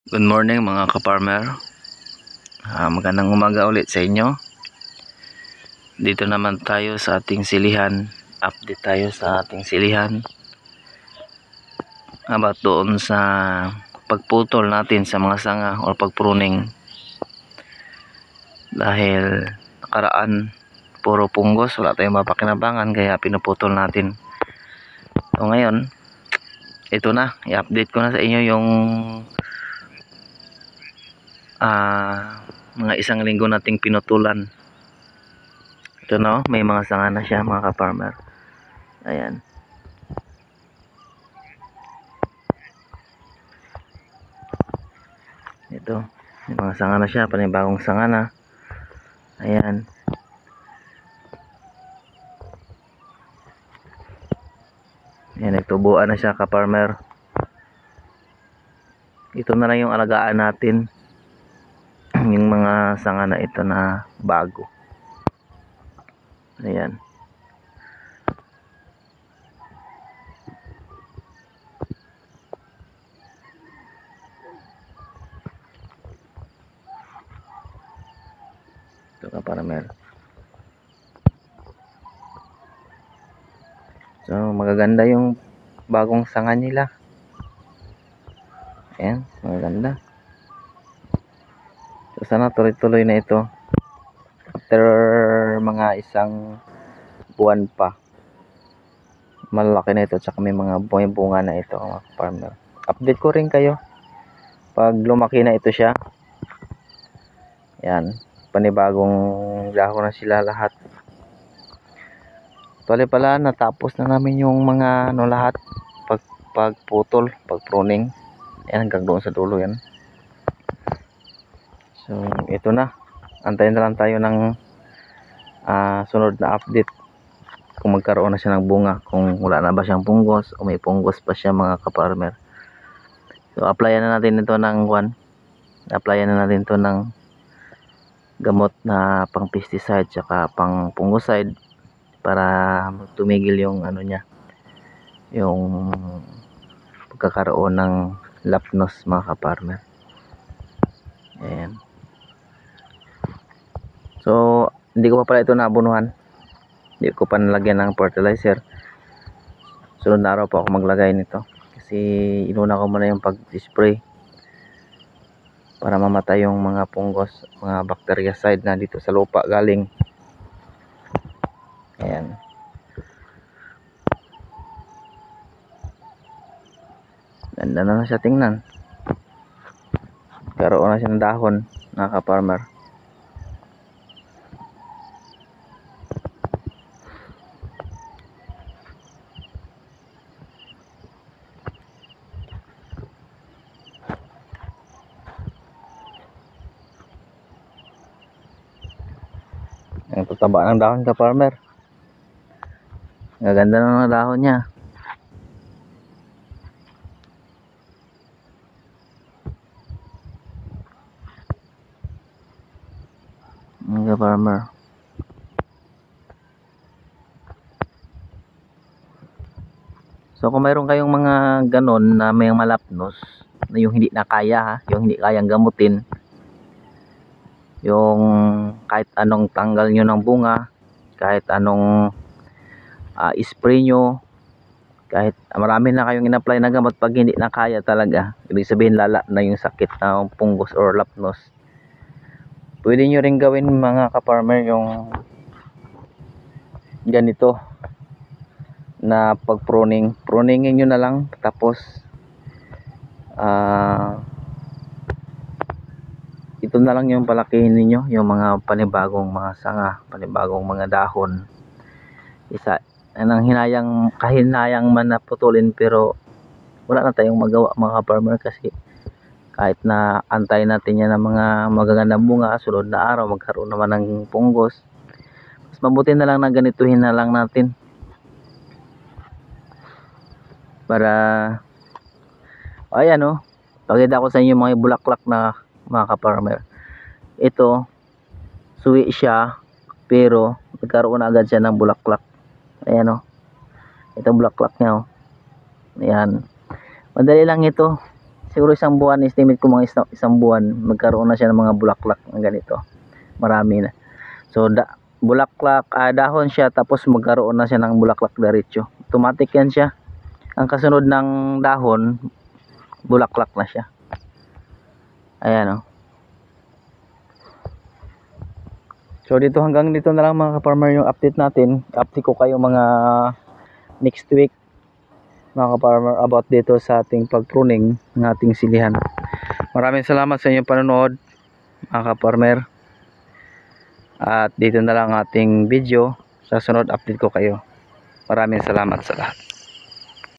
Good morning mga ka-farmer. Magandang umaga ulit sa inyo. Dito naman tayo sa ating silihan. Update tayo sa ating silihan about doon sa pagputol natin sa mga sanga o pagpruning. Dahil nakaraan puro punggos, wala tayong mapakinabangan kaya pinuputol natin. So ngayon, ito na, i-update ko na sa inyo yung mga isang linggo nating pinutulan. Ito no, may mga sanga na siya mga ka-farmer. Ayan. Ito, may mga sanga na siya, panibagong sanga na. Ayan. Ayan, nagtubuan na siya ka-farmer. Ito na lang yung alagaan natin. Yung mga sanga na ito na bago. Ayan. Ito ka-farmer. So, magaganda yung bagong sanga nila. Ayan, magaganda. So, sana tuloy-tuloy na ito. After mga isang buwan pa, malaki na ito. Tsaka may mga bunga na ito mga farmer. Update ko rin kayo pag lumaki na ito siya. Ayan, panibagong dahon na sila lahat. Tuloy pala, natapos na namin yung mga lahat. Pagputol, pagpruning. Ayan, hanggang doon sa dulo yan. So, ito na. Antayin na lang tayo ng sunod na update. Kung magkaroon na siya ng bunga. Kung wala na ba siyang punggos o may punggos pa siya mga ka-farmer. So, applyan na natin ito ng applyan na natin ito ng gamot na pang pesticide tsaka pang fungicide para tumigil yung niya. Yung pagkakaroon ng lapnos mga ka-farmer. Ayan. So, hindi ko pa pala ito naabunuhan. Hindi ko pa nalagyan ng fertilizer. Sunod na araw po ako maglagay nito. Kasi inuna ko muna yung pag-spray para mamatay yung mga punggos, mga bactericide na dito sa lupa galing. Ayan. Ganda na siya tingnan. Karoon na siya ng dahon, mga ka-farmer. Ang tataba ng dahon ka-farmer. Gaganda na ng dahon niya. Mga farmer. So kung mayroon kayong mga ganon na may malapnos na yung hindi na kaya yung hindi kayang gamutin, yung kahit anong tanggal nyo ng bunga, kahit anong spray nyo, kahit marami na kayong in-apply na gamot, pag hindi na kaya talaga, ibig sabihin lala na yung sakit na punggos or lapnos, pwede nyo rin gawin mga ka-farmer yung ganito na pruningin nyo na lang, tapos ito na lang yung palakihin niyo, yung mga panibagong mga sanga, panibagong mga dahon. Isa nang hinayang, kahinayang man na putulin, pero wala na tayong magawa mga farmer, kasi kahit na antayin natin yan ng mga magagandang bunga, sunod na araw magkaroon naman ng punggos, mas mabuti na lang na ganituhin na lang natin para ayan pakita ko sa inyo mga bulaklak na mga ka-farmer. Ito suwi siya pero nagkaroon na agad siya ng bulaklak. Ayan ito bulaklak niya ayan, madali lang ito, siguro isang buwan, estimate ko mga isang buwan, magkaroon na siya ng mga bulaklak na ganito. Marami na. So, bulaklak, dahon siya, tapos magkaroon na siya ng bulaklak diretso. Automatic yan siya. Ang kasunod ng dahon, bulaklak na siya. Ayan, oh. So, hanggang dito na lang mga ka-farmer yung update natin. Update ko kayo mga next week mga ka-farmer about dito sa ating pag-pruning ng ating silihan. Maraming salamat sa inyong panonood mga ka-farmer. At dito na lang ating video. Sa sunod update ko kayo. Maraming salamat sa lahat.